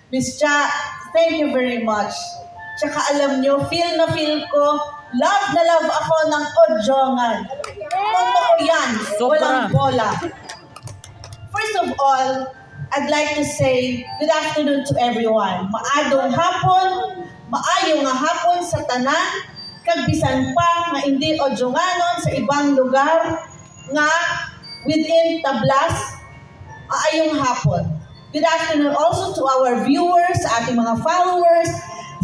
Miss Cha, thank you very much. Tsaka alam nyo, feel na feel ko, love na love ako ng Odjongan. Totoo yan, walang bola. First of all, I'd like to say good afternoon to everyone. Maadong hapon, maayong nga hapon sa tanan, kagbisan pa nga hindi Odjonganon sa ibang lugar nga within Tablas, maayong hapon. Good afternoon also to our viewers, sa ating mga followers,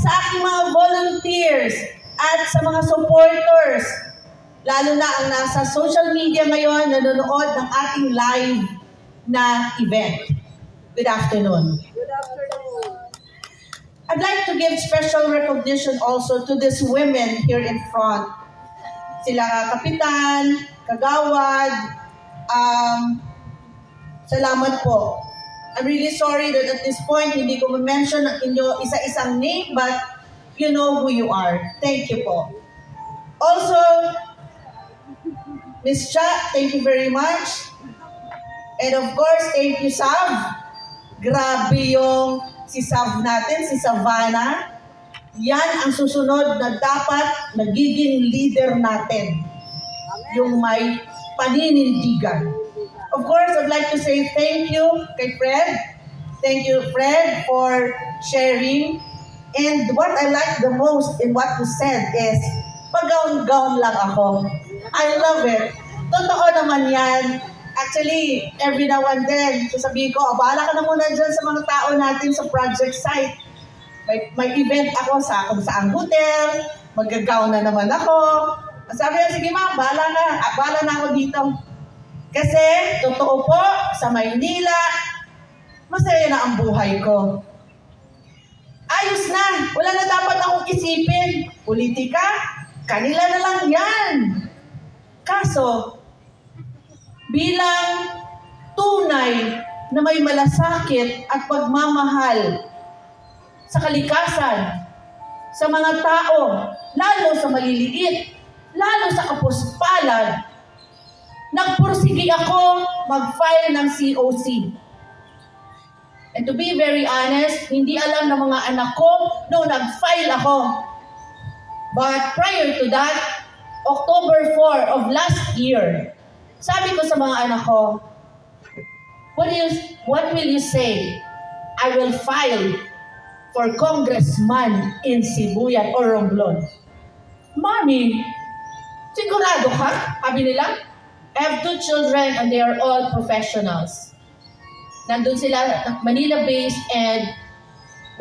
sa ating mga volunteers, at sa mga supporters. Lalo na ang nasa social media ngayon, nanonood ng ating live na event. Good afternoon. Good afternoon. I'd like to give special recognition also to these women here in front. Sila Kapitan, Kagawad, salamat po. I'm really sorry that at this point, hindi ko ma-mention ang inyo isa-isang name, but you know who you are. Thank you po. Also, Ms. Cha, thank you very much. And of course, thank you, Sav. Grabe yung si Sav natin, si Savannah. Yan ang susunod na dapat nagiging leader natin. Yung may paninindigan. Of course, I'd like to say thank you kay Fred. Thank you, Fred, for sharing. And what I like the most in what you said is, pag-gaon-gaon lang ako. I love it. Totoo naman yan. Actually, every now and then, sasabihin ko, bahala ka na muna dyan sa mga tao natin sa project site. May event ako sa kung saang hotel, mag-gown na naman ako. Sabi niya, sige ma'am, bahala na ako dito. Kasi, totoo po, sa Maynila, masaya na ang buhay ko. Ayos na, wala na dapat akong isipin. Politika, kanila na lang yan. Kaso, bilang tunay na may malasakit at pagmamahal sa kalikasan, sa mga tao, lalo sa maliliit, lalo sa kapuspalan, nagpursigi ako mag-file ng COC. And to be very honest, hindi alam ng mga anak ko nung nag-file ako. But prior to that, October 4 of last year, sabi ko sa mga anak ko, what will you say? I will file for congressman in Sibuyan or Romblon. Mommy, sigurado ka? Sabi nila, I have 2 children and they are all professionals. Nandun sila, Manila-based, and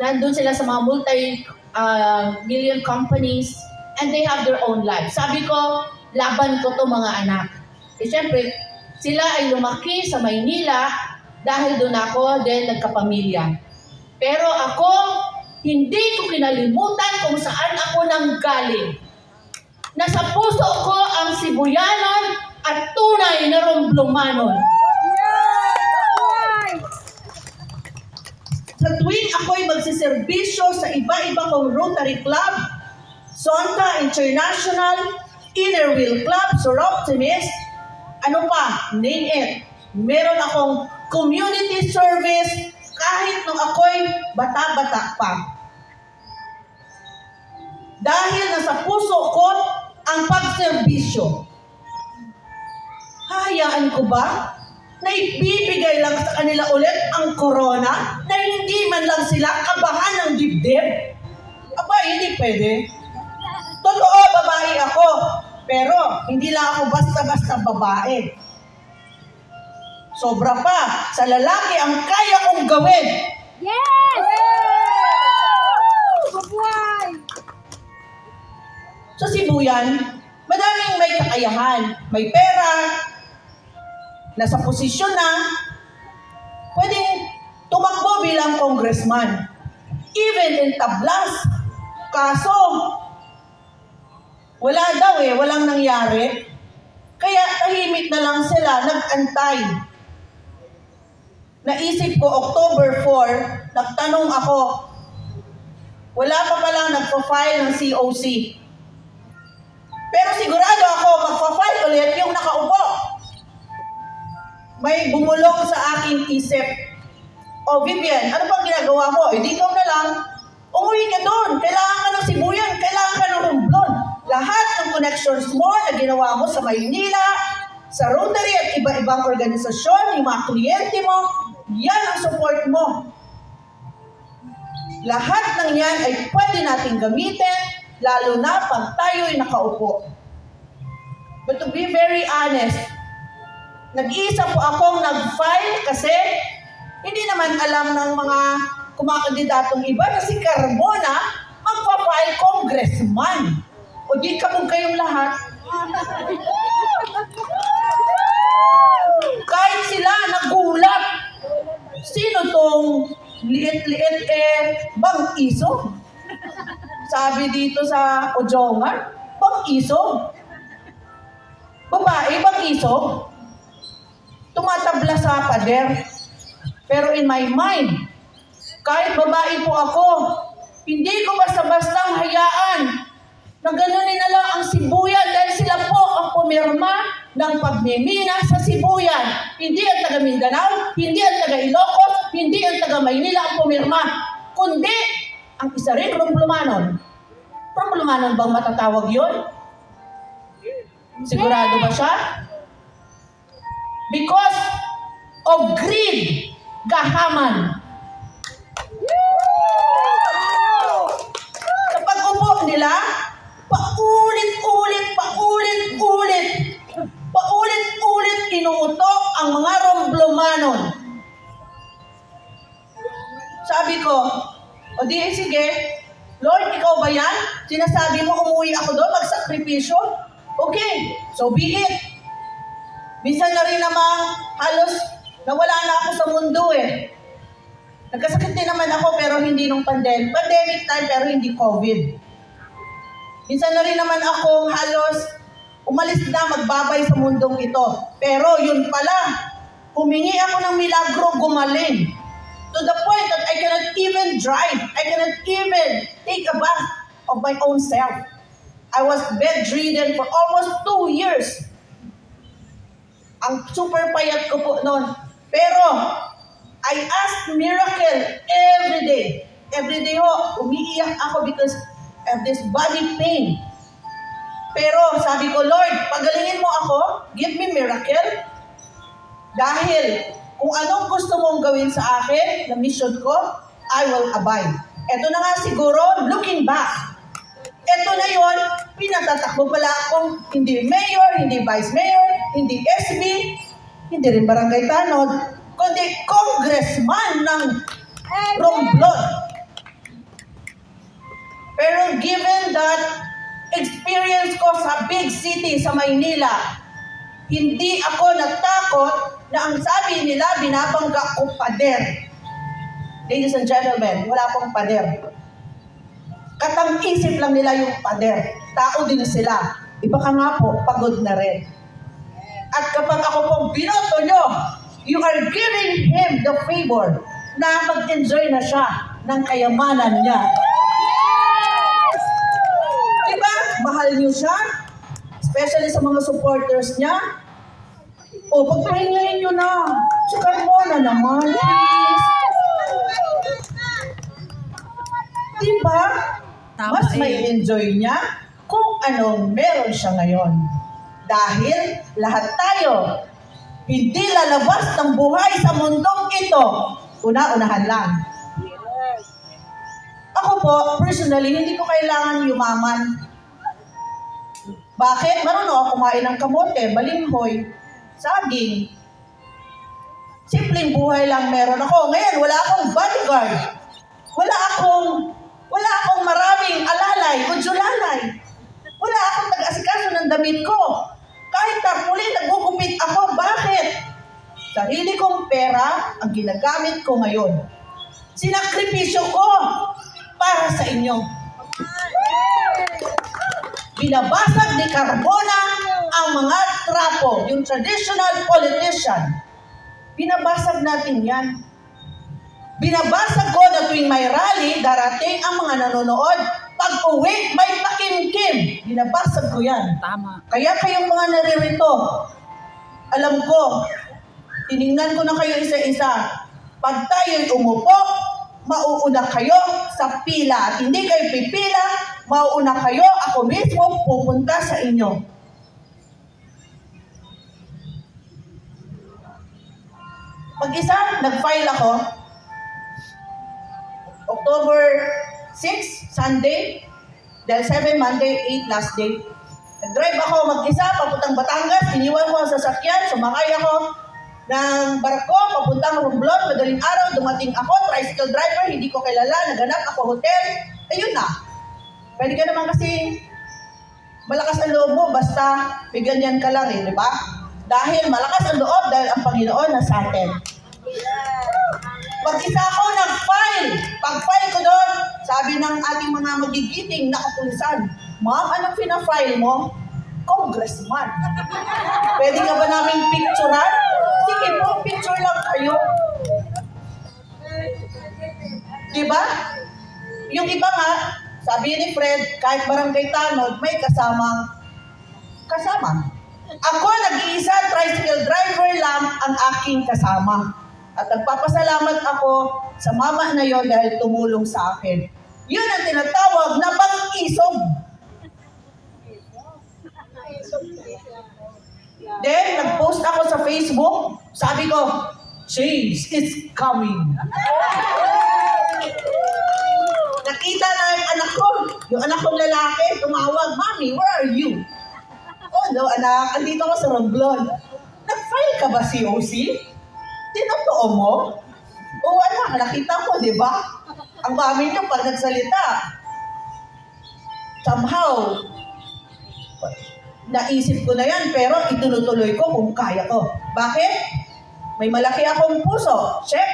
nandun sila sa mga multi-million companies, and they have their own life. Sabi ko, laban ko to mga anak. Eh, syempre, sila ay lumaki sa Maynila dahil doon ako din nagkapamilya. Pero ako, hindi ko kinalimutan kung saan ako nanggaling. Nasa puso ko ang Sibuyanon at tunay na Romblomanon. Sa tuwing ako'y magsiservisyo sa iba-iba kong Rotary Club, Sonta International, Inner Wheel Club, Soroptimist, ano pa, name it. Meron akong community service kahit nung ako'y bata-bata pa. Dahil nasa puso ko ang pagserbisyo. Hayaan ko ba na ibibigay lang sa kanila ulit ang corona na hindi man lang sila kabahan ng dibdib? Aba, hindi pwede. Totoo, babae ako. Pero hindi lang ako basta-basta babae. Sobra pa, sa lalaki ang kaya kong gawin. Yes! Mabuhay! Sa Sibuyan, madaming may kakayahan, may pera, nasa posisyon na, pwedeng tumakbo bilang congressman. Even in Tablas. Kaso, wala daw walang nangyari. Kaya tahimik na lang sila, nag-antay. Naisip ko, October 4, nagtanong ako, wala pa palang nagpa-file ng COC. Pero sigurado ako, magpa-file ulit yung nakaupo. May bumulong sa aking isip. O Vivian, ano pang ginagawa mo? Hindi ikaw na lang. Umuwi ka doon. Kailangan ka ng Sibuyan. Kailangan ka ng Romblon. Lahat ng connections mo na ginawa mo sa Maynila, sa Rotary at iba-ibang organisasyon, yung mga kliyente mo, yan ang support mo. Lahat ng yan ay pwede nating gamitin, lalo na pag tayo'y nakaupo. But to be very honest, nag-iisa po akong nag-file kasi hindi naman alam ng mga kumakandidatong iba na si Carmona magpa-file congressman. O di kabog kayong lahat. Kahit sila nagulat. Sino tong liit-liit bang-iso? Sabi dito sa Ojongan, bang-iso. Babae, bang-iso. Tumatabla sa pader. Pero in my mind, kahit babae po ako, hindi ko basta-bastang hayaan na ganunin na lang ang Sibuyan dahil sila po ang pumirma ng pagmimina sa Sibuyan. Hindi ang taga Mindanao, hindi ang taga Ilocos, hindi ang taga Maynila ang pumirma, kundi ang isa rin Romblomanon. Romblomanon bang matatawag yun? Sigurado ba siya? Because of greed, gahaman. Kapag upo nila, paulit-ulit inuuto ang mga Romblomanon. Sabi ko, o di sige, Lord, ikaw ba yan? Sinasabi mo umuwi ako doon, magsakripisyo? Okay, so be it. Minsan na rin namang halos nawala na ako sa mundo eh. Nagkasakit din naman ako pero hindi nung pandemic time pero hindi COVID. Minsan na rin naman akong halos umalis na magbabay sa mundong ito. Pero yun pala, humingi ako ng milagro, gumaling. To the point that I cannot even drive. I cannot even take a bath of my own self. I was bedridden for almost 2 years. Ang super payat ko po noon. Pero, I asked miracle every day. Every day ho, umiiyak ako because of this body pain. Pero sabi ko, Lord, pagalingin mo ako, give me miracle. Dahil kung anong gusto mong gawin sa akin, na mission ko, I will abide. Ito na nga siguro, looking back. Ito na yon, pinatatakbo pala akong hindi mayor, hindi vice mayor, hindi SB, hindi rin barangay tanod, kundi congressman ng Romblon. Pero given that experience ko sa big city sa Maynila, hindi ako natakot na ang sabi nila binabangga ko pader. Ladies and gentlemen, wala pong pader. Katang-isip lang nila yung pader. Tao din sila. Iba ka nga po, pagod na rin. At kapag ako pong binoto nyo, you are giving him the favor na mag-enjoy na siya ng kayamanan niya. Diba? Mahal niyo siya. Especially sa mga supporters niya. O, pagpahingayin niyo na. Si Carmona naman, please. Diba? Mas may enjoy niya kung anong meron siya ngayon. Dahil lahat tayo hindi lalabas ng buhay sa mundong ito. Una-unahan lang. Ako po, personally, hindi ko kailangan yumaman. Bakit? Marunong ako kumain ng kamote, balinghoy, saging. Simpleng buhay lang meron ako. Ngayon, wala akong bodyguard. Wala akong maraming alalay o julalay. Wala akong nag-asikaso ng damit ko. Kahit tarpuli, nagugupit ako. Bakit? Sarili kong pera ang ginagamit ko ngayon. Sinakripisyo ko para sa inyo. Binabasag ni Carmona ang mga trapo, yung traditional politician. Binabasag natin yan. Binabasag ko na tuwing may rally, darating ang mga nanonood. Pag uwi, may pakimkim. Binabasag ko yan. Tama. Kaya kayong mga naririto, alam ko, tinignan ko na kayo isa-isa. Pag tayo'y umupo, mauuna kayo sa pila. At hindi kayo pipila, mauuna kayo, ako mismo pupunta sa inyo. Mag-isa, nag-file ako. October 6, Sunday. Dahil 7, Monday, 8, last day. Nag-drive ako mag-isa, papuntang Batangas. Iniwan ko ang sasakyan, sumakay ako ng barko, papuntang Romblon, madaling araw, dumating ako, tricycle driver, hindi ko kilala, naganap ako hotel, ayun na. Pwede ka naman kasi malakas ang loob mo, basta may ganyan ka lang di ba? Dahil malakas ang loob, dahil ang Panginoon nasa atin. Mag-isa ako nag-file. Pag-file ko doon, sabi ng ating mga magigiting na kapulisan, Ma'am, anong pina-file mo? Congressman. Pwede ka ba naming picturean? Sige po, picture lang kayo. Diba? Yung iba nga, sabi ni Fred, kahit barangay tanod, may kasama. Ako, nag-iisa, tricycle driver lang ang aking kasama. At nagpapasalamat ako sa mama na yon dahil tumulong sa akin. Yun ang tinatawag na pag-isob. Then, nag-post ako sa Facebook. Sabi ko, change is coming. Nakita na yung anak kong lalaki, tumawag, Mami, where are you? Oh no, anak, andito ako sa Romblon. Nag-file ka ba COC? Tinotoo mo? Oo, anak, nakita ko, di ba? Ang mami niyo pag nagsalita, somehow, naisip ko na yan, pero ituloy ko kung kaya ko. Bakit? May malaki akong puso. Check.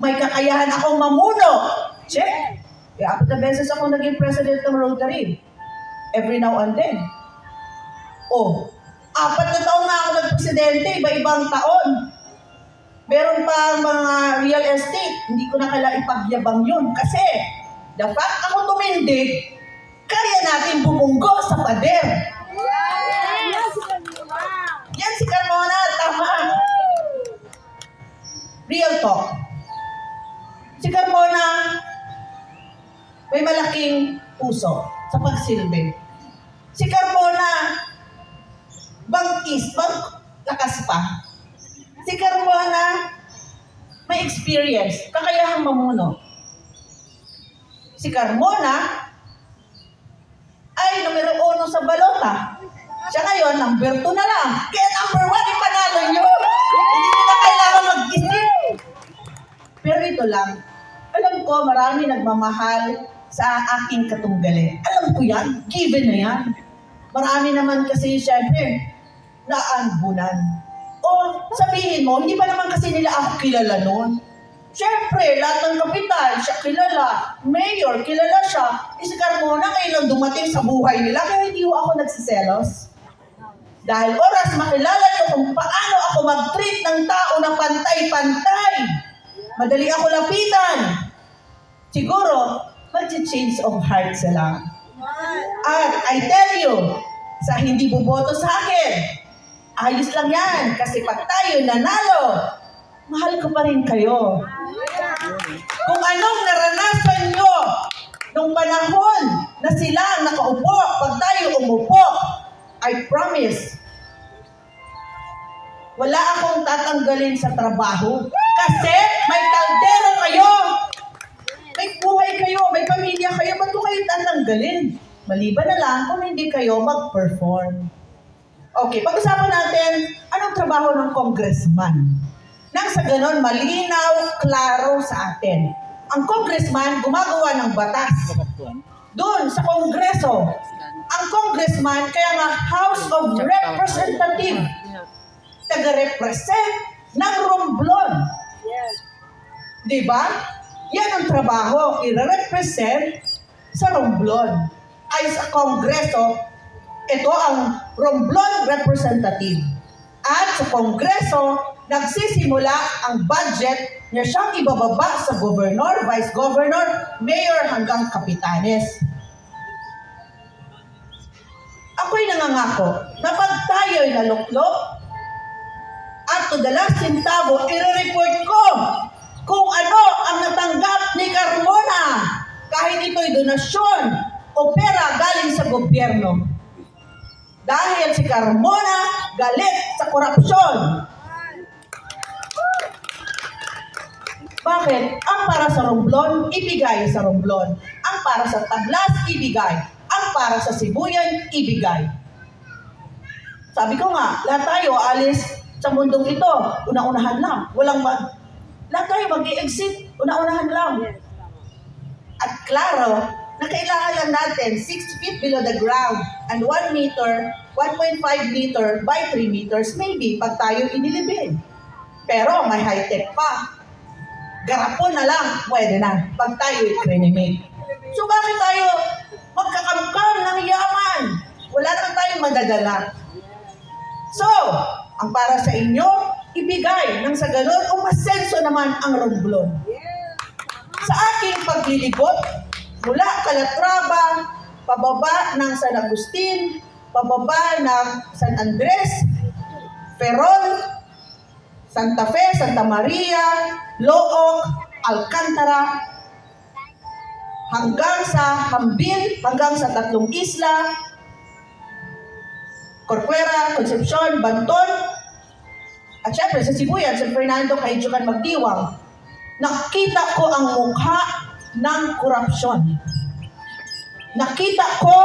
May kakayahan akong mamuno. Check. Kaya 4 beses ako naging president ng Rotary. Every now and then. Oh, 4 na taon na ako nagpresidente, iba-ibang taon. Meron pa mga real estate, hindi ko na kailangan ipagyabang yun. Kasi, the fact ako tumindig, kaya natin bumunggo sa pader. Yan si Carmona, tama. Real talk. Si Carmona, may malaking puso sa pagsilbi. Si Carmona, lakas pa. Si Carmona, may experience, kakayahang mamuno. Si Carmona, ay numero 1 sa balota. Siya ngayon, number 2 na lang. Kaya number 1, ipanalo nyo. Hindi na kailangan mag-isip. Pero ito lang, alam ko marami nagmamahal sa aking katunggali. Alam ko yan, given na yan. Marami naman kasi, syempre, naanbunan. O sabihin mo, hindi pa naman kasi nila ako kilala noon. Siyempre, lahat ng kapital, siya kilala. Mayor, kilala siya. Si Carmona ngayon lang dumating sa buhay nila, kaya hindi ako nagsiselos. Dahil oras makilala niyo kung paano ako mag-treat ng tao na pantay-pantay. Madali ako lapitan. Siguro, mag-change of heart sila. At I tell you, sa hindi buboto sa akin, ayos lang yan. Kasi pag tayo nanalo, mahal ko pa rin kayo. Kung anong naranasan nyo nung panahon na sila nakaupo, pag tayo umupo, I promise, wala akong tatanggalin sa trabaho. Kasi may kaldero kayo. May buhay kayo, may pamilya kayo, ba't ko kayo tatanggalin? Maliban na lang kung hindi kayo mag-perform. Okay, pag-usapan natin, anong trabaho ng congressman? Nang sa ganon, malinaw, klaro sa atin. Ang congressman, gumagawa ng batas. Doon, sa kongreso. Ang congressman, kaya nga House of Representative. Taga-represent ng Romblon. Diba? Yan ang trabaho, i-represent sa Romblon. Ay sa kongreso, ito ang Romblon representative. At sa kongreso, nagsisimula ang budget na siyang ibababa sa gobernador, vice governor, mayor hanggang kapitanes. Ako'y nangangako na pag tayo'y naluklok at to the last centavo, i-report ko kung ano ang natanggap ni Carmona. Kahit ito'y donasyon o pera galing sa gobyerno. Dahil si Carmona galit sa korupsyon. Bakit? Ang para sa Romblon, ibigay sa Romblon. Ang para sa Tablas, ibigay. Ang para sa Sibuyan, ibigay. Sabi ko nga, lahat tayo alis sa mundong ito, una-unahan lang. Lahat tayo mag-i-exit, una-unahan lang. At klaro, na kailangan lang natin 6 feet below the ground and 1 meter, 1.5 meter by 3 meters, maybe, pag tayo inilibing. Pero may high-tech pa. Garapon na lang, pwede na, pag tayo i-cremate. So bakit tayo magkakamkam ng yaman? Wala naman tayong madadala. So, ang para sa inyo, ibigay nang sa ganun, umasenso naman ang Romblon. Sa aking paglilibot, mula Calatrava, pababa ng San Agustin, pababa ng San Andres, Ferrol, Santa Fe, Santa Maria, Looc, Alcantara, hanggang sa Hambil, hanggang sa Tatlong Isla, Corcuera, Concepcion, Banton, at syempre sa Sibuyan, San Fernando, Kahijukan, Magdiwang. Nakita ko ang mukha ng korupsyon. Nakita ko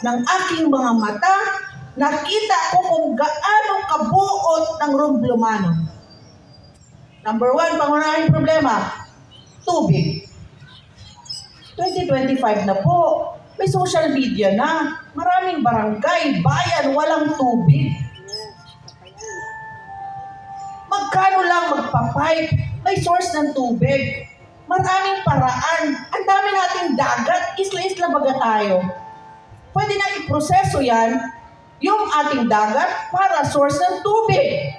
ng aking mga mata, nakita ko kung gaano kabuot ng Romblomano. Number 1, pangunahing problema, tubig. 2025 na po, may social media na, maraming barangay, bayan, walang tubig. Magkano lang magpapipe, may source ng tubig. Maraming paraan. Ang dami nating dagat, isla-isla baga tayo. Pwede na iproseso yan, yung ating dagat para source ng tubig.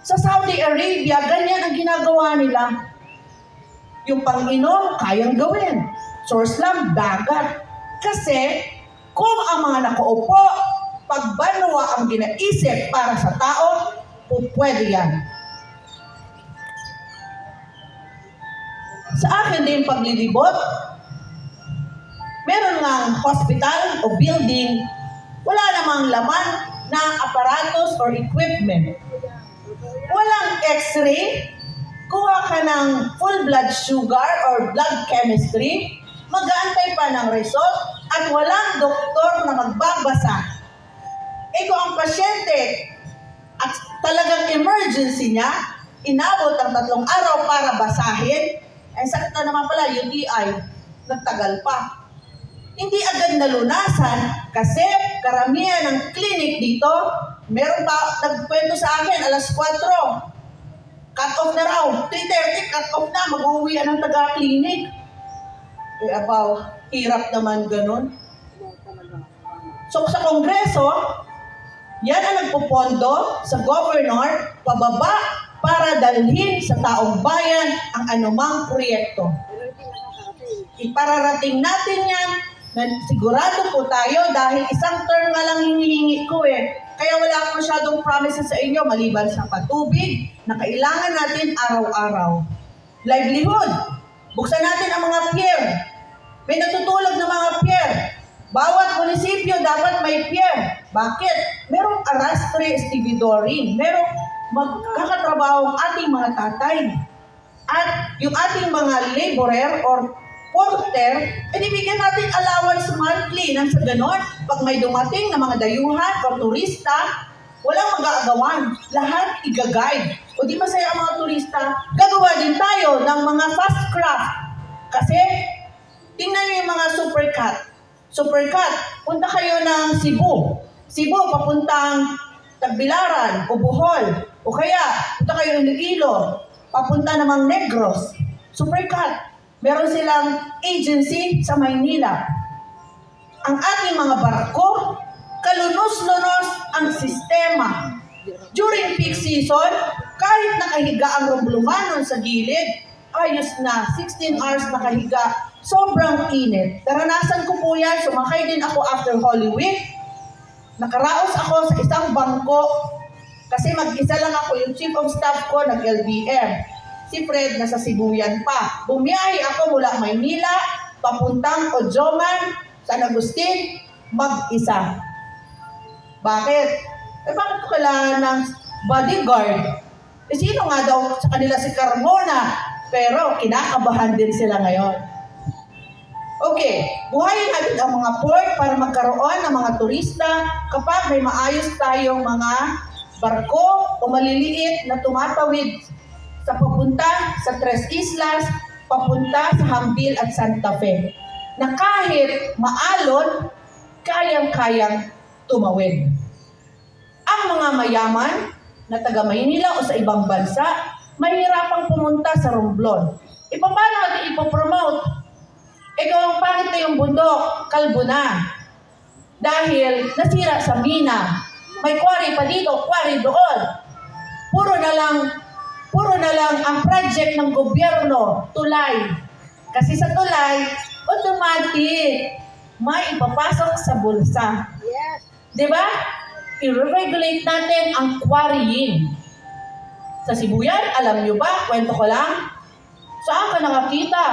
Sa Saudi Arabia, ganyan ang ginagawa nila. Yung pang-inom, kayang gawin. Source lang, dagat. Kasi, kung ang mga nakaupo, pag banwa ang ginaisip para sa tao, pwede yan. Sa akin din paglilibot, meron ngang hospital o building, wala namang laman na aparatos or equipment. Walang x-ray, kuha ka ng full blood sugar or blood chemistry, mag-aantay pa ng result, at walang doktor na magbabasa. Kung ang pasyente at talagang emergency niya, inabot ang 3 araw para basahin, ay sakit na naman pala, UTI, nagtagal pa. Hindi agad nalunasan kasi karamihan ng clinic dito, meron pa, nagkwento sa akin, alas 4, cut off na raw, 3:30, cut off na, mag-uwian ng taga-clinic. Abaw, hirap naman ganun. So sa Kongreso, yan ang nagpupondo sa governor, pababa, para dalhin sa taong bayan ang anumang proyekto. Ipararating natin yan, na sigurado po tayo dahil isang term nga lang hinihingi ko Kaya wala akong masyadong promises sa inyo maliban sa patubig na kailangan natin araw-araw. Livelihood. Buksan natin ang mga pier. May natutulog na mga pier. Bawat munisipyo dapat may pier. Bakit? Merong arrastre estividorin. Merong magkakatrabaho ang ating mga tatay. At yung ating mga laborer or porter, bigyan natin allowance monthly nang sa ganon, pag may dumating na mga dayuhan o turista, walang mag-aagawan. Lahat i-guide. O di masaya ang mga turista, gagawa din tayo ng mga fast craft. Kasi, tingnan niyo yung mga supercut. Supercut, punta kayo ng Cebu. Cebu, papuntang Tagbilaran o Bohol. O kaya, punta kayo ng Iloilo, papunta namang Negros. Supercut. Meron silang agency sa Maynila. Ang ating mga barko, kalunos-lunos ang sistema. During peak season, kahit nakahiga ang Romblomanon sa gilid, ayos na, 16 hours nakahiga, sobrang init. Naranasan ko po yan, sumakay din ako after Holy Week. Nakaraos ako sa isang bangko, Kasi mag-isa lang ako, yung chief of staff ko nag-LBM. Si Fred nasa Sibuyan pa. Bumiyahe ako mula Maynila, papuntang Odyoman, San Agustin, mag-isa. Bakit? Bakit ko kailangan ng bodyguard? Sino nga daw sa kanila si Carmona? Pero kinakabahan din sila ngayon. Okay, buhayin natin ang mga port para magkaroon ng mga turista kapag may maayos tayong mga barko o maliliit na tumatawid sa papunta sa Tres Islas, papunta sa Hambil at Santa Fe, na kahit maalon, kayang-kayang tumawid. Ang mga mayaman na taga Maynila o sa ibang bansa, mahirapang pumunta sa Romblon. Paano natin ipopromote? Ikaw ang pangit na yung bundok, kalbo na. Dahil nasira sa mina. May quarry pa dito, quarry doon. Puro na lang ang project ng gobyerno, tulay. Kasi sa tulay, automatic, may ipapasok sa bulsa. Yes. Di ba? I-regulate natin ang quarrying. Sa Sibuyan, alam nyo ba, kwento ko lang, saan ka nakakita?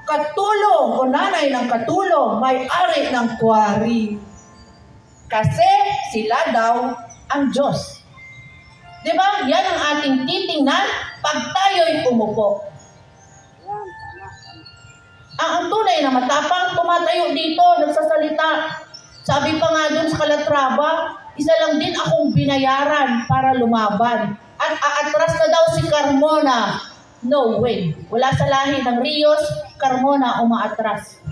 Katulong o nanay ng katulong, may-ari ng quarry. Kasi sila daw ang Diyos. Di ba? Yan ang ating titingnan pag tayo'y umupo. Yan, tama. Ang tunay na matapang, tumatayo dito, nagsasalita. Sabi pa nga dun sa Calatrava, isa lang din akong binayaran para lumaban. At aatras na daw si Carmona. No way. Wala sa lahi ng Rios, Carmona umaatras.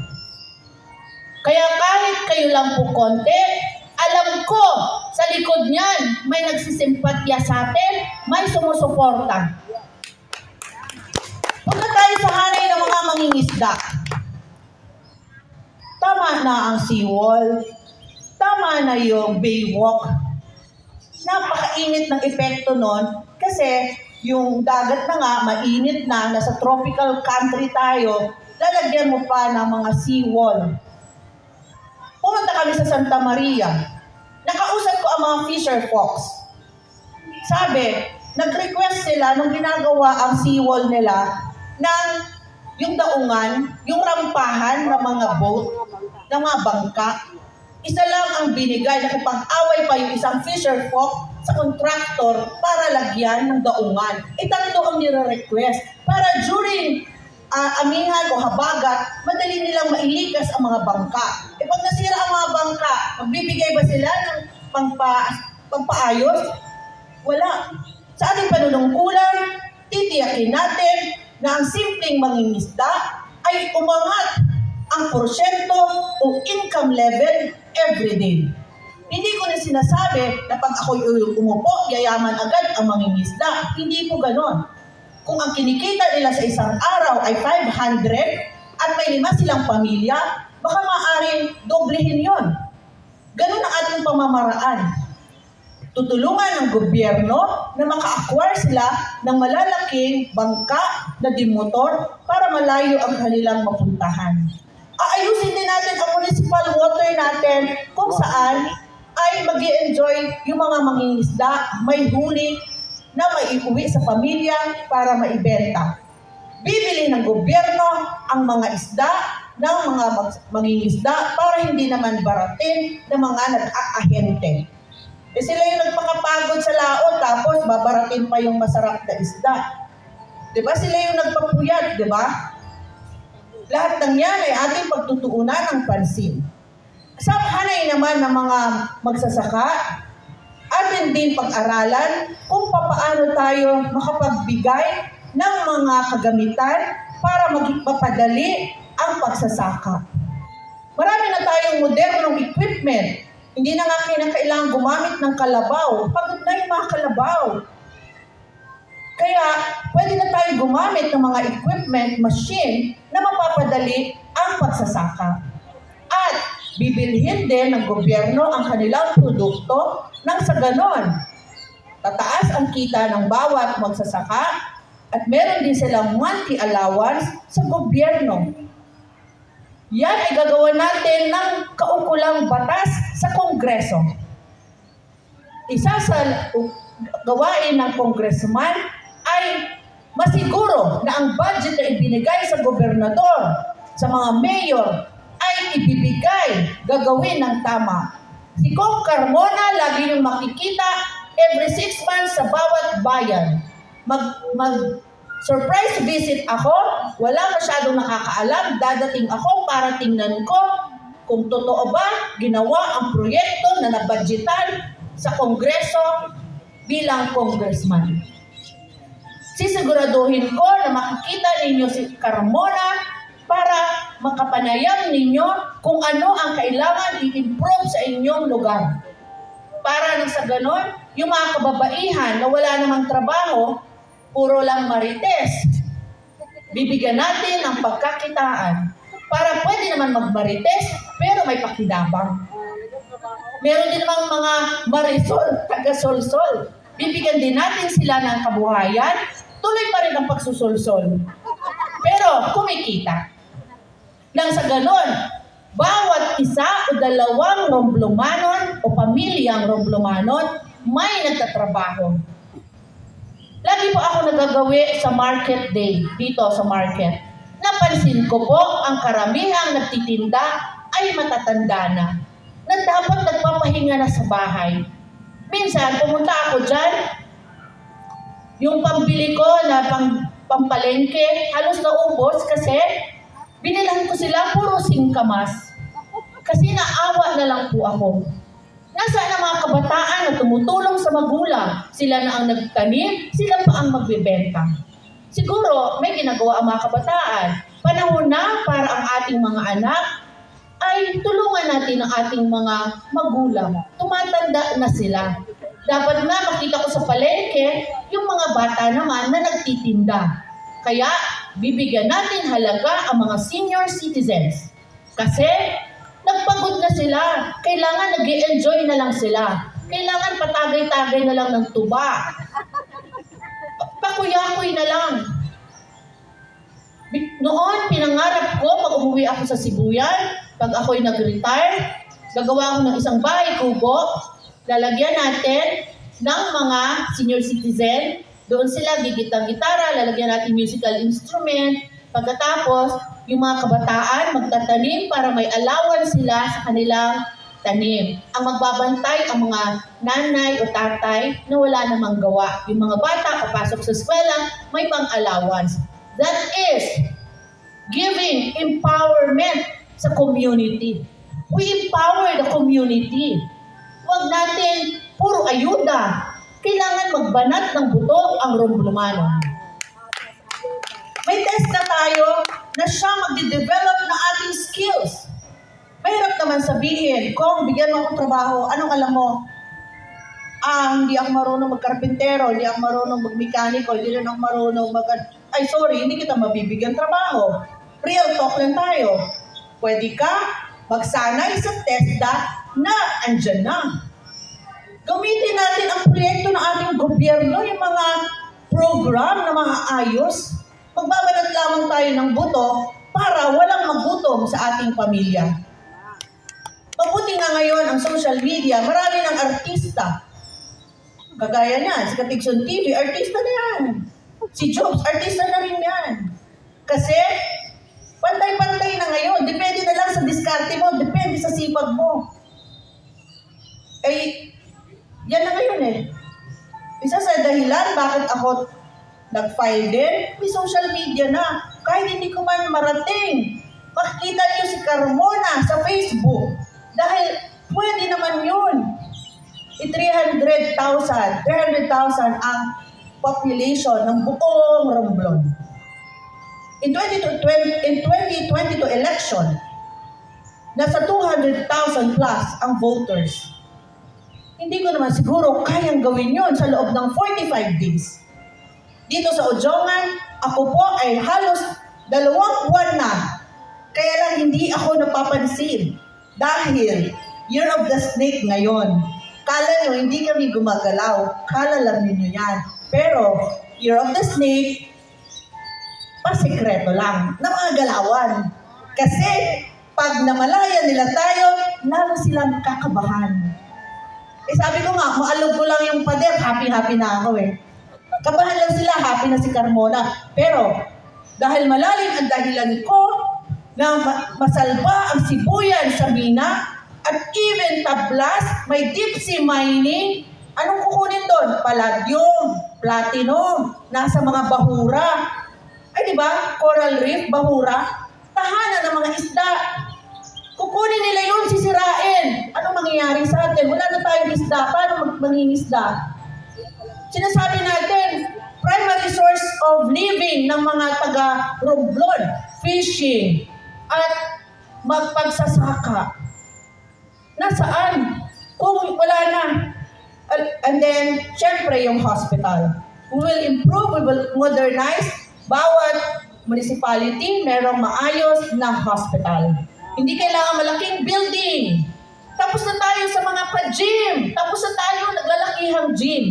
Kaya kahit kayo lang po konti, alam ko, sa likod niyan, may nagsisimpatya sa atin, may sumusuporta. Punta tayo sa hanay ng mga mangingisda. Tama na ang seawall. Tama na yung baywalk. Napakainit ng epekto nun kasi yung dagat na nga, mainit na, nasa tropical country tayo, lalagyan mo pa ng mga seawall. Pumunta kami sa Santa Maria. Nakausap ko ang mga fisher folks. Sabi, nag-request sila nung ginagawa ang seawall nila ng yung daungan, yung rampahan ng mga boat, ng mga bangka. Isa lang ang binigay, nakipag-away pa yung isang fisher folk sa contractor para lagyan ng daungan. Tatlo ang nire-request para during amihan o habagat, madali nilang mailikas ang mga bangka. Pag nasira ang mga bangka, magbibigay ba sila ng pangpaayos? Wala. Sa ating panunungkulan, titiyakin natin na ang simpleng mangingisda ay umangat ang porsyento o income level everyday. Hindi ko na sinasabi na pag ako'y umupo, yayaman agad ang mangingisda. Hindi po ganon. Kung ang kinikita nila sa isang araw ay 500 at may 5 silang pamilya, baka maaaring doblehin yon. Ganon ang ating pamamaraan. Tutulungan ng gobyerno na maka-acquire sila ng malalaking bangka na dimotor para malayo ang kanilang mapuntahan. Aayusin din natin ang municipal water natin kung saan ay mag-i-enjoy yung mga mangingisda, may huli na maiuwi sa pamilya para maibenta. Bibili ng gobyerno ang mga isda ng mga mangingisda para hindi naman baratin ng mga nag-aahente. Sila yung nagpakapagod sa laot tapos babaratin pa yung masarap na isda. Diba? Sila yung nagpapuyat, diba? Lahat ng yan ay ating pagtutuunan ng pansin. Sa hanay naman ng mga magsasaka, atin din pag-aralan kung papaano tayo makapagbigay ng mga kagamitan para mapadali ang pagsasaka. Marami na tayong modernong equipment. Hindi na nga kailangan gumamit ng kalabaw. Pagod na yung mga kalabaw. Kaya, pwede na tayo gumamit ng mga equipment, machine, na mapapadali ang pagsasaka. At bibilhin din ng gobyerno ang kanilang produkto nang sa ganon. Tataas ang kita ng bawat magsasaka at meron din silang monthly allowance sa gobyerno. Yan ay gagawa natin ng kaukulang batas sa Kongreso. gawain ng congressman ay masiguro na ang budget na ibinigay sa gobernador, sa mga mayor, ay ibibigay, gagawin ng tama. Si Kong Carmona, lagi yung makikita every 6 months sa bawat bayan. Surprise visit ako, wala masyadong nakakaalam, dadating ako para tingnan ko kung totoo ba ginawa ang proyekto na nabudgetan sa Kongreso bilang congressman. Sisiguraduhin ko na makikita ninyo si Carmona para makapanayam ninyo kung ano ang kailangan i-improve sa inyong lugar. Para nang sa ganon, yung mga kababaihan na wala namang trabaho, puro lang marites. Bibigyan natin ng pagkakitaan para pwede naman magmarites pero may pakidabang. Meron din namang mga marisol, taga-solsol. Bibigyan din natin sila ng kabuhayan, tuloy pa rin ang pagsusolsol. Pero kumikita. Nang sa ganon, bawat isa o dalawang Romblomanon o pamilyang Romblomanon may nagtatrabaho. Lagi po ako nagagawi sa market day, dito sa market. Napansin ko po ang karamihang nagtitinda ay matatanda na dapat nagpapahinga na sa bahay. Minsan, pumunta ako dyan, yung pambili ko na pampalengke, halos naubos kasi binilan ko sila puro singkamas. Kasi naawa na lang po ako. Nasaan ang mga kabataan na tumutulong sa magulang? Sila na ang nagtanim, sila pa ang magbebenta. Siguro may ginagawa ang mga kabataan. Panahon na para ang ating mga anak ay tulungan natin ang ating mga magulang. Tumatanda na sila. Dapat na makita ko sa palengke yung mga bata naman na nagtitinda. Kaya bibigyan natin halaga ang mga senior citizens. Kasi nagpagod na sila. Kailangan nag-i-enjoy na lang sila. Kailangan patagay-tagay na lang ng tuba. Pakuyakoy na lang. Noon, pinangarap ko pag umuwi ako sa Sibuyan, pag ako'y nag-retire, gagawa ako ng isang bahay kubo, lalagyan natin ng mga senior citizen, doon sila gigitang-gitara, lalagyan natin musical instrument, pagkatapos, yung mga kabataan magtatanim para may allowance sila sa kanilang tanim. Ang magbabantay ang mga nanay o tatay na wala namang gawa. Yung mga bata papasok sa eskwela, may pang-allowance. That is giving empowerment sa community. We empower the community. Huwag natin puro ayuda. Kailangan magbanat ng buto ang Romblomano. May test na tayo na siya magde-develop ng ating skills. Mahirap naman sabihin, kung bigyan mo akong trabaho, anong alam mo? Hindi ako marunong magkarpintero, hindi ako marunong magmekaniko, hindi rin ako marunong ay sorry, hindi kita mabibigyan trabaho. Real talk lang tayo. Pwede ka magsanay sa TESDA na andyan na. Gamitin natin ang proyekto ng ating gobyerno, yung mga program na maayos. Magbabanat lamang tayo ng buto para walang magutom sa ating pamilya. Mabuti nga ngayon ang social media, marami ng artista. Kagaya niyan, si Katigson TV, artista na yan. Si Jobs, artista na rin yan. Kasi, pantay-pantay na ngayon. Depende na lang sa diskarte mo, depende sa sipag mo. Yan na ngayon eh. Isa sa dahilan bakit ako nag-file din, may social media na. Kahit hindi ko man marating, makikita niyo si Carmona sa Facebook. Dahil pwede naman yun. 300,000 ang population ng buong Romblon. In 2022 election, nasa 200,000 plus ang voters. Hindi ko naman siguro kayang gawin yun sa loob ng 45 days. Dito sa Ojongan, ako po ay halos 2 buwan na. Kaya lang hindi ako napapansin. Dahil Year of the Snake ngayon. Kala nyo, hindi kami gumagalaw. Kala lang ninyo yan. Pero, Year of the Snake, pasikreto lang na mga galawan. Kasi, pag namalaya nila tayo, lalo silang kakabahan. Eh sabi ko nga, maalog ko lang yung pader, happy-happy na ako eh. Kabahan lang sila, happy na si Carmona. Pero, dahil malalim ang dahilan ko na masalba ang sibuyan sa mina at even tablas, may deep sea mining, anong kukunin doon? Palladium, platinum, nasa mga bahura. Ay di ba? Coral reef, bahura. Tahanan ng mga isda. Kukunin nila yun, sisirain. Anong mangyayari sa atin? Wala na tayong isda. Paano mangingisda? Sinasabi natin, primary source of living ng mga taga-Romblon, fishing, at magpagsasaka. Nasaan? Kung wala na. And then, syempre, yung hospital. We will improve, we will modernize. Bawat municipality, merong maayos na hospital. Hindi kailangan malaking building. Tapos na tayo sa mga pa-gym. Tapos na tayo naglalakihang gym.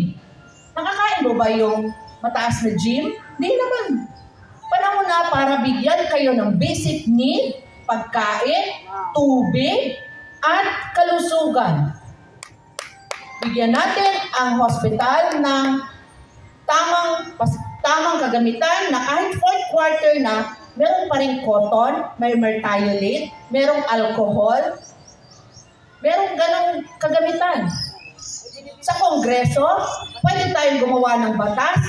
Nakakain mo ba yung mataas na gym? Hindi naman. Panahon na para bigyan kayo ng basic need, pagkain, tubig, at kalusugan. Bigyan natin ang hospital ng tamang kagamitan na kahit fourth quarter na, meron pa rin cotton, may mertiolate, merong alcohol, merong ganong kagamitan. Sa Kongreso, pwede tayong gumawa ng batas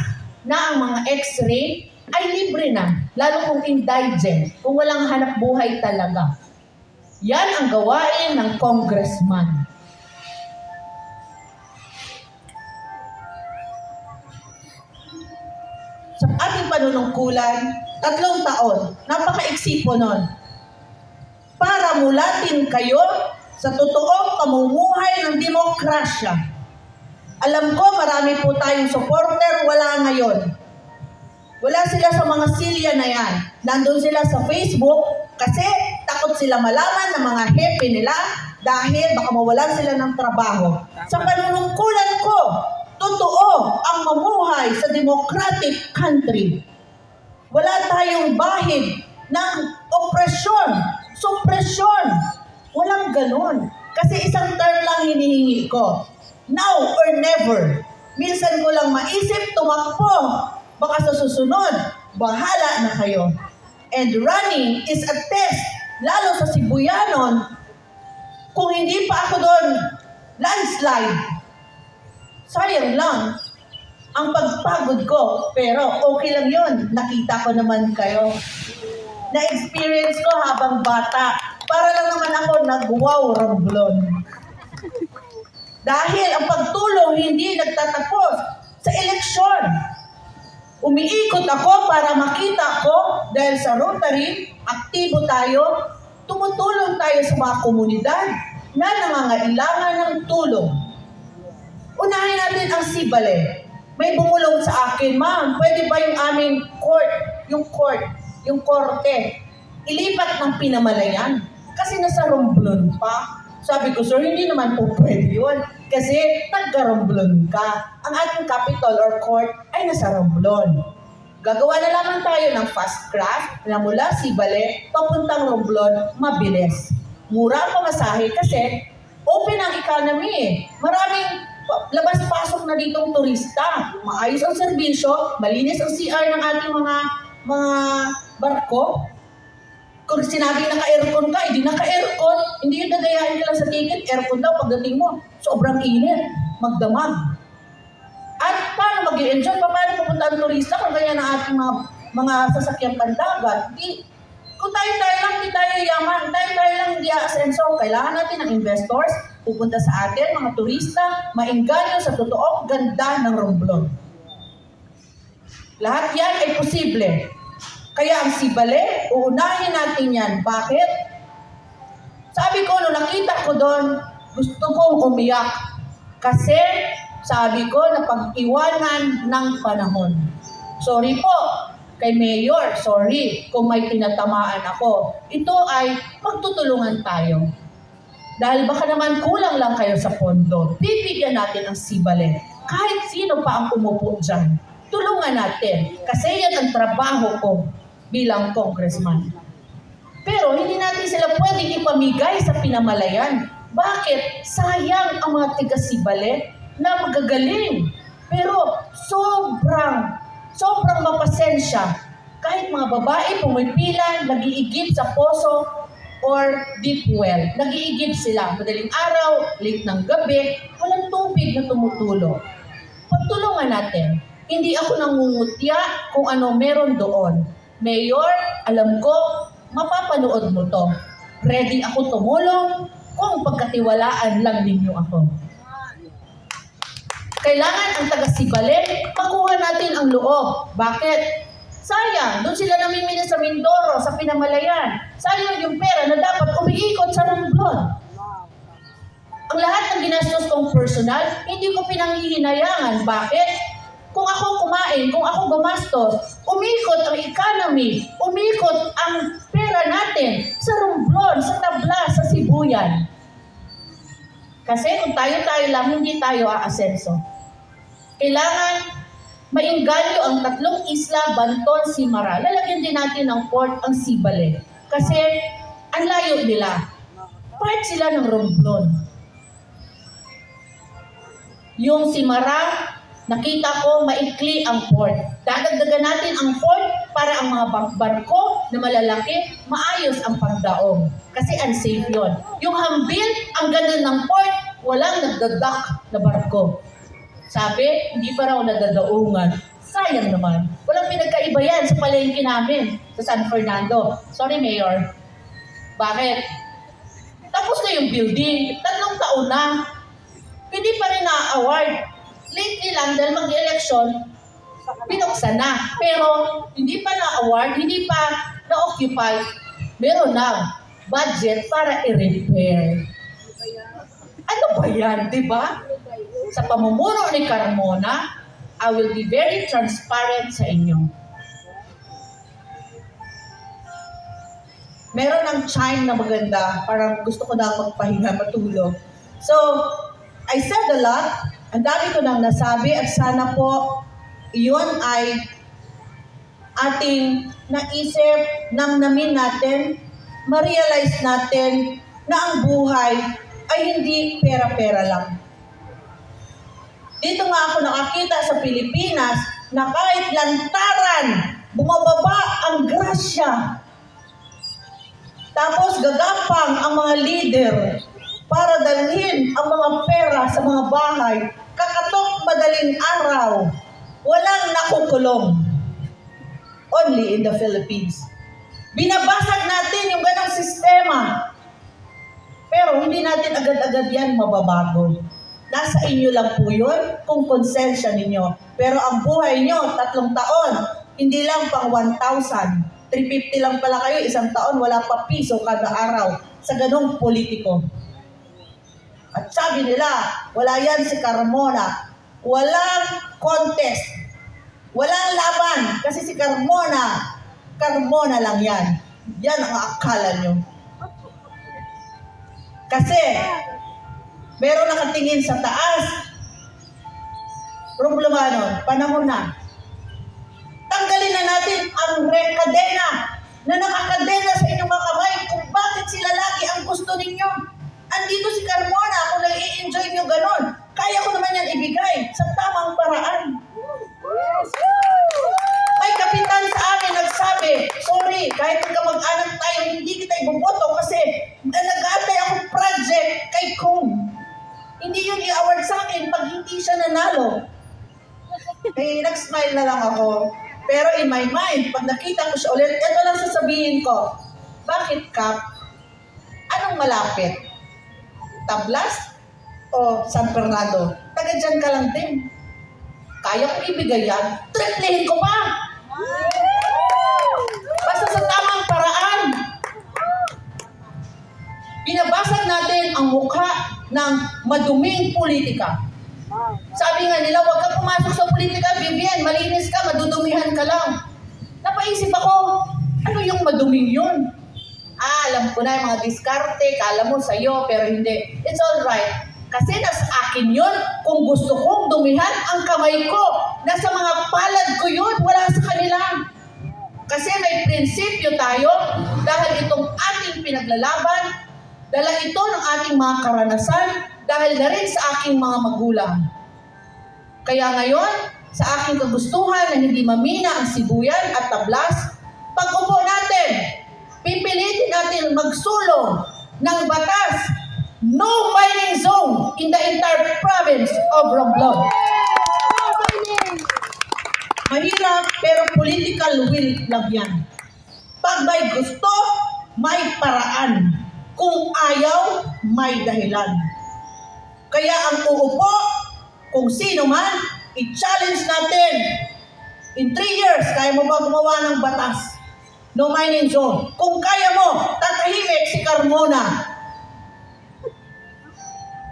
na ang mga x-ray ay libre na, lalo kung indigent, kung walang hanap buhay talaga. Yan ang gawain ng congressman. Sa ating panunungkulan, 3 taon, napakaiksi po nun. Para mulatin kayo sa totoong pamumuhay ng demokrasya. Alam ko, marami po tayong supporter, wala ngayon. Wala sila sa mga silya na yan. Nandun sila sa Facebook kasi takot sila malaman ng mga hepe nila dahil baka mawalan sila ng trabaho. Sa panunungkulan ko, totoo ang mamuhay sa democratic country. Wala tayong bahid ng opresyon, supresyon. Walang ganon. Kasi isang term lang hinihingi ko. Now or never. Minsan ko lang maisip, tumakbo. Baka sa susunod, bahala na kayo. And running is a test. Lalo sa Sibuyanon, kung hindi pa ako doon, landslide. Sayang lang ang pagpagod ko, pero okay lang yun. Nakita ko naman kayo. Na-experience ko habang bata. Para lang naman ako nag-wow Romblon. Dahil ang pagtulong hindi nagtatapos sa eleksyon. Umiikot ako para makita ko dahil sa Rotary, aktibo tayo, tumutulong tayo sa mga komunidad na nangangailangan ng tulong. Unahin natin ang Sibale. May bumulong sa akin, ma'am, pwede ba yung aming yung korte, ilipat ng Pinamalayan? Kasi nasa Romblon pa. Sabi ko, sir, hindi naman po pwede yun. Kasi taga-Romblon ka. Ang ating capital or court ay nasa Romblon. Gagawa na lamang tayo ng fast craft na mula Sibale, papuntang Romblon, mabilis. Mura ang pamasahe kasi open ang economy eh. Maraming labas-pasok na ditong turista. Maayos ang serbisyo, malinis ang CR ng ating mga barko. Kung sinabi naka-aircon ka, hindi naka-aircon, hindi yung nagayahin ka lang sa ticket, aircon daw pagdating mo. Sobrang init, magdamag. At paano mag-i-enjoy? Paano pupunta ang turista kung ganyan ang ating mga sasakyang pandagat? Kung tayo-tayo lang, hindi tayo yaman. Tayo-tayo lang, hindi aasenso. Kailangan natin ng investors, pupunta sa atin, mga turista, maingganyo sa totoong ganda ng Romblon. Lahat yan ay posible. Kaya ang Sibale, uunahin natin yan. Bakit? Sabi ko, nung nakita ko doon, gusto kong umiyak. Kasi, sabi ko, napag-iwanan ng panahon. Sorry po, kay Mayor, sorry kung may tinatamaan ako. Ito ay magtutulungan tayo. Dahil baka naman kulang lang kayo sa pondo. Bibigyan natin ang Sibale. Kahit sino pa ang umupo dyan. Tulungan natin. Kasi yan ang trabaho ko bilang congressman. Pero hindi natin sila pwedeng ipamigay sa Pinamalayan. Bakit? Sayang ang mga tiga-Sibale na magagaling. Pero sobrang mapasensya. Kahit mga babae pumipila, nag-iigib sa poso or deep well. Nag-iigib sila. Madaling araw, late ng gabi, walang tubig na tumutulo. Pagtulungan natin. Hindi ako nangungutya kung ano meron doon. Mayor, alam ko, mapapanood mo to. Ready ako tumulong kung pagkatiwalaan lang ninyo ako. Kailangan ang taga-Sibale, makuha natin ang loob. Bakit? Sayang, doon sila namimili sa Mindoro, sa Pinamalayan. Sayang yung pera na dapat umiikot sa Romblon. Ang lahat ng ginastos kong personal, hindi ko pinanghihinayangan. Bakit? Kung ako kumain, kung ako gumastos, umikot ang economy, umikot ang pera natin sa Romblon, sa Tabla, sa Sibuyan. Kasi kung tayo-tayo lang, hindi tayo aasenso. Kailangan maingganyo ang 3 isla, Banton, Simara. Lalagyan din natin ng port ang Sibale. Kasi ang layo nila. Part sila ng Romblon. Yung Simara, nakita ko maikli ang port. Dadagdagan natin ang port para ang mga barko na malalaki, maayos ang pagdaong. Kasi unsafe yun. Yung Hambil, ang ganda ng port, walang nagdadak na barko. Sabi, hindi pa raw nadadaungan. Sayang naman. Walang pinagkaiba yan sa palengke namin sa San Fernando. Sorry, Mayor. Bakit? Tapos na yung building. 3 taon na. Hindi pa rin na-award. Lately lang, dahil mag-election, binuksan na. Pero, hindi pa na-award, hindi pa na-occupy, meron na budget para i-repair. Ano ba yan, di ba? Sa pamumuno ni Carmona, I will be very transparent sa inyo. Meron ng chime na maganda, parang gusto ko na magpahinga, matulog. So, I said a lot, ang dami ko nang nasabi at sana po iyon ay ating naisip, namnamin natin, ma-realize natin na ang buhay ay hindi pera-pera lang. Dito nga ako nakakita sa Pilipinas na kahit lantaran, bumababa ang grasya. Tapos gagapang ang mga leader para dalhin ang mga pera sa mga bahay. Kakatok madaling araw. Walang nakukulong. Only in the Philippines. Binabasag natin yung ganong sistema. Pero hindi natin agad-agad yan mababago. Nasa inyo lang po yun kung konsensya ninyo. Pero ang buhay nyo, 3 taon, hindi lang pang 1,000. 350 lang pala kayo, 1 taon, wala pa piso kada araw sa ganong politiko. At sabi nila, wala yan si Carmona. Walang contest. Walang laban. Kasi si Carmona lang yan. Yan ang akala nyo. Kasi, meron nakatingin sa taas. Problema nun, panahon na. Tanggalin na natin ang kadena na nakakadena sa inyong mga kamay kung bakit sila lagi ang gusto ninyo. Andito si Carmona, kung nai-enjoy nyo ganon, kaya ko naman yan ibigay sa tamang paraan. May kapitan sa akin nagsabi, sorry, kahit magkamag-anak tayo, hindi kita iboboto kasi nag-aantay akong project kay Kong. Hindi yun i-award sa akin pag hindi siya nanalo. Eh, nag-smile na lang ako. Pero in my mind, pag nakita ko siya ulit, ito lang sasabihin ko, bakit Kap? Anong malapit? Tablas o San Fernando? Taga dyan ka lang din. Kaya ko ibigay yan, triplehin ko pa. Basta sa tamang paraan. Binabasag natin ang mukha ng maduming politika. Sabi nga nila, huwag ka pumasok sa politika, Vivian, malinis ka, madudumihan ka lang. Napaisip ako, ano yung maduming yun? Alam ko na yung mga diskarte, kala mo sa'yo, pero hindi. It's alright. Kasi nasa akin yun, kung gusto kong dumihan ang kamay ko, nasa mga palad ko yun, wala sa kanila. Kasi may prinsipyo tayo, dahil itong ating pinaglalaban, Dala ito ng ating mga karanasan dahil na rin sa aking mga magulang. Kaya ngayon, sa aking kagustuhan na hindi mamina ang sibuyan at tablas, pag-upo natin, pipilitin natin magsulong ng batas, no mining zone in the entire province of Romblon. Mahirap pero political will lang yan. Pag may gusto, may paraan. Kung ayaw, may dahilan. Kaya ang uupo, kung sino man, i-challenge natin. In 3 years, kaya mo ba gumawa ng batas? No mining zone. Kung kaya mo, tatahimik si Carmona.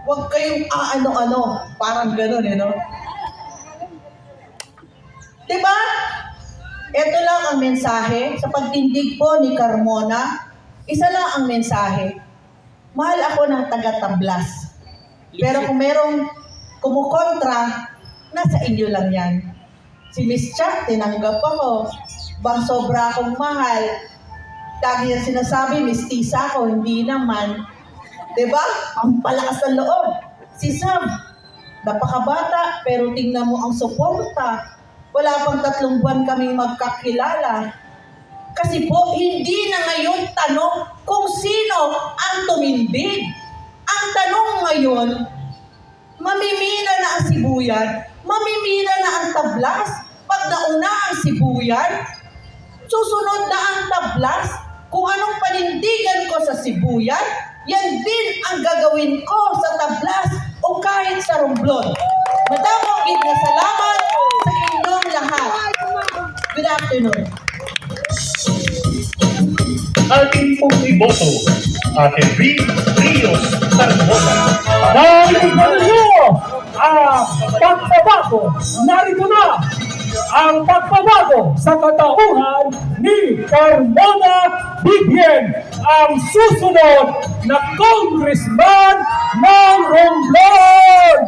Huwag kayong ano-ano. Parang ganun no? Diba? Ito lang ang mensahe. Sa pagtindig po ni Carmona, isa lang ang mensahe. Mahal ako ng taga-Tablas. Pero kung merong kumukontra, nasa inyo lang yan. Si Miss Cha, tinanggap ako. Bang sobra akong mahal. Lagi niya sinasabi, mistisa ako, hindi naman. Diba? Ang palakas ng loob. Si Sam, napakabata, pero tingnan mo ang suporta. Wala pang 3 buwan kaming magkakilala. Kasi po, hindi na ngayon tanong kung sino ang tumindig. Ang tanong ngayon, mamimina na ang sibuyan, mamimina na ang tablas. Pag nauna ang sibuyan, susunod na ang tablas. Kung anong panindigan ko sa sibuyan, yan din ang gagawin ko sa tablas o kahit sa Romblon. Madamong na salamat sa inyong lahat. Good afternoon. Ating pong iboto, Ate Rios Carmona. Dahil ninyo ang pagbabago, narito na ang pagbabago sa katauhan ni Carmona Bibien, ang susunod na congressman ng Romblon.